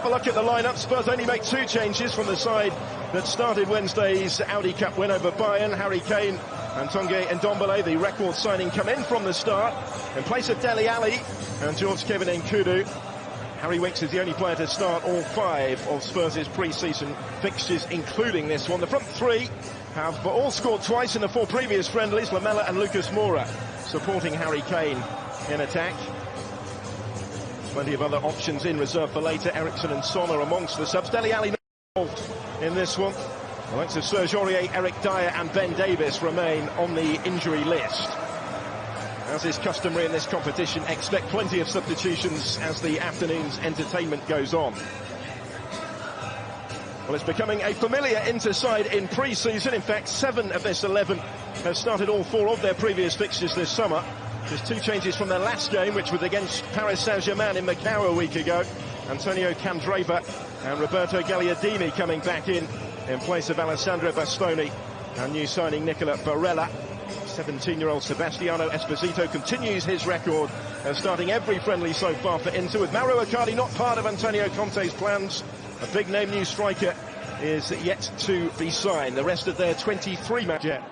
Have a look at the lineup. Spurs only make 2 changes from the side that started Wednesday's Audi Cup win over Bayern. Harry Kane and Tanguy Ndombele, the record signing, come in from the start in place of Dele Alli and George Kevin Nkudu. Harry Winks is the only player to start all 5 of Spurs' pre-season fixtures, including this one. The front 3 have all scored twice in the 4 previous friendlies. Lamela and Lucas Moura supporting Harry Kane in attack. Plenty of other options in reserve for later. Eriksen and Son are amongst the subs. Dele Alli involved in this one. The likes of Serge Aurier, Eric Dyer and Ben Davies remain on the injury list. As is customary in this competition, expect plenty of substitutions as the afternoon's entertainment goes on. Well, it's becoming a familiar Inter side in pre-season. In fact, 7 of this 11 have started all 4 of their previous fixtures this summer. There's 2 changes from their last game, which was against Paris Saint-Germain in Macau a week ago. Antonio Candreva and Roberto Gagliardini coming back in place of Alessandro Bastoni and new signing Nicola Barella. 17-year-old Sebastiano Esposito continues his record of starting every friendly so far for Inter, with Mauro Icardi not part of Antonio Conte's plans. A big-name new striker is yet to be signed. The rest of their 23 match yet.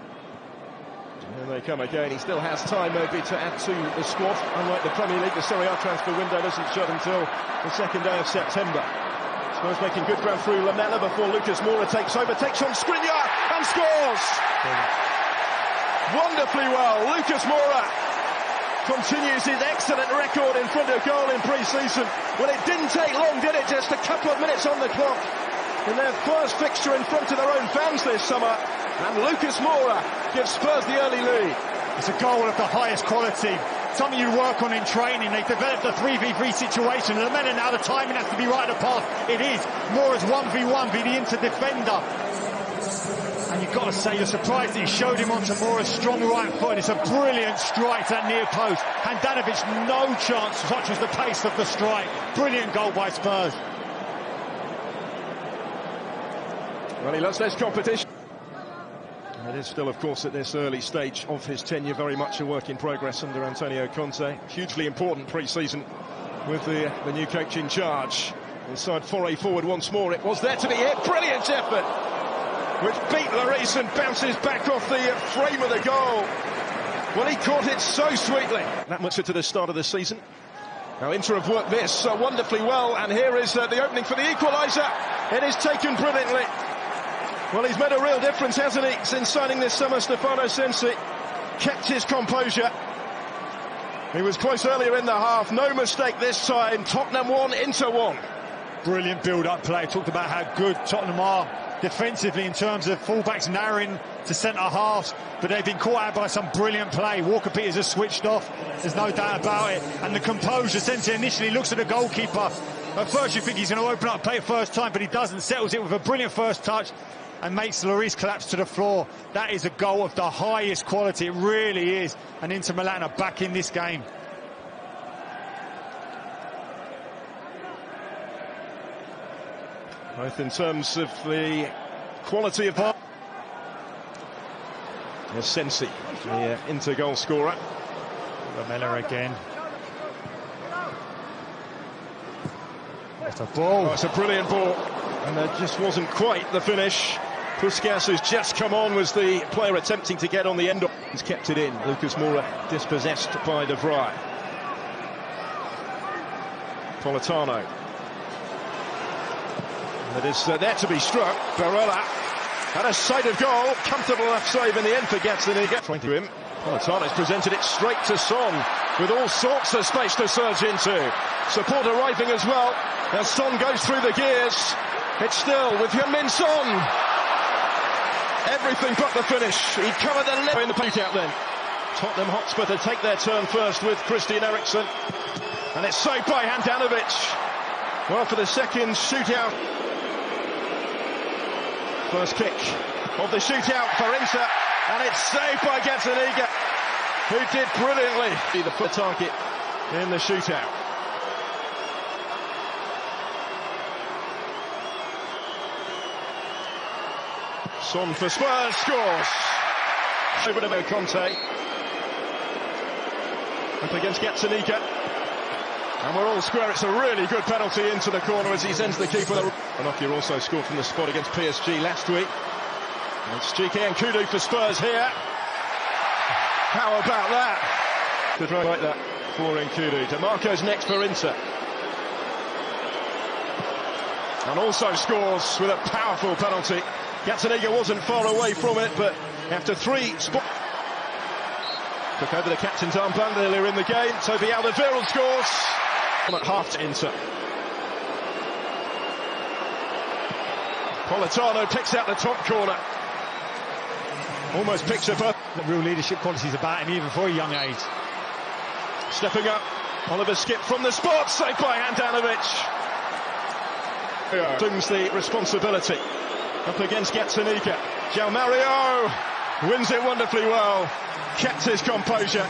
And they come again. He still has time maybe to add to the squad. Unlike the Premier League, the Serie A transfer window doesn't shut until the 2nd day of September. Spurs making good ground through Lamela before Lucas Moura takes over, takes on Skriniar and scores! Wonderfully well, Lucas Moura continues his excellent record in front of goal in pre-season. Well, it didn't take long, did it? Just a couple of minutes on the clock in their first fixture in front of their own fans this summer. And Lucas Moura gives Spurs the early lead. It's a goal of the highest quality. Something you work on in training. They've developed a 3v3 situation. And the men now, the timing has to be right at the pass. It is. Moura's 1v1 be the Inter defender. And you've got to say, you're surprised that he showed him onto Moura's strong right foot. It's a brilliant strike to that near post. Handanovic, no chance, touches the pace of the strike. Brilliant goal by Spurs. Well, he loves this competition. It is still, of course, at this early stage of his tenure, very much a work in progress under Antonio Conte. Hugely important pre-season with the new coach in charge. Inside foray forward once more. It was there to be hit. Brilliant effort, which beat Lloris and bounces back off the frame of the goal. Well, he caught it so sweetly. That much to the start of the season. Now, Inter have worked this wonderfully well, and here is the opening for the equaliser. It is taken brilliantly. Well, he's made a real difference, hasn't he, since signing this summer. Stefano Sensi kept his composure. He was close earlier in the half. No mistake this time. Tottenham 1, Inter 1. Brilliant build-up play. Talked about how good Tottenham are defensively in terms of fullbacks narrowing to centre-halves, but they've been caught out by some brilliant play. Walker-Peters has switched off, there's no doubt about it. And the composure, Sensi initially looks at the goalkeeper. At first you think he's going to open up play first time, but he doesn't. Settles it with a brilliant first touch and makes Lloris collapse to the floor. That is a goal of the highest quality, it really is. And Inter Milan are back in this game. Both in terms of the quality of part. Here's Sensi, the Inter goal scorer. Lamela again. What a ball. Oh, it's a brilliant ball. And there just wasn't quite the finish. Puskas, who's just come on, was the player attempting to get on the end of. He's kept it in. Lucas Moura dispossessed by De Vrij. Politano. It is there to be struck. Barella had a sight of goal. Comfortable enough save in the end for Gazzaniga. Trying to him. Politano's presented it straight to Son, with all sorts of space to surge into. Support arriving as well. As Son goes through the gears. It's still with Heung-min Son. Everything but the finish. He'd come at the left in the out then. Tottenham Hotspur to take their turn first with Christian Eriksen. And it's saved by Handanovic. Well, for the second shootout. First kick of the shootout for Inter. And it's saved by Gazzaniga, who did brilliantly. Be the foot target in the shootout. Son for Spurs, scores. Over to Conte. Up against Gazzaniga. And we're all square. It's a really good penalty into the corner as he sends the keeper. Anokia also scored from the spot against PSG last week. And it's Chike and Kudu for Spurs here. How about that? Good run like that for Nkudu. DeMarco's next for Inter. And also scores with a powerful penalty. Gazzaniga wasn't far away from it, but after three spots, took over the captain's armband earlier in the game. Toby Alderweireld scores. At half to Inter. Politano picks out the top corner. Almost picks up the real leadership qualities about him, even for a young age. Stepping up, Oliver Skip from the spot, saved by Handanovic. Assumes the responsibility. Up against Gazzaniga. João Mario wins it wonderfully well. Kept his composure.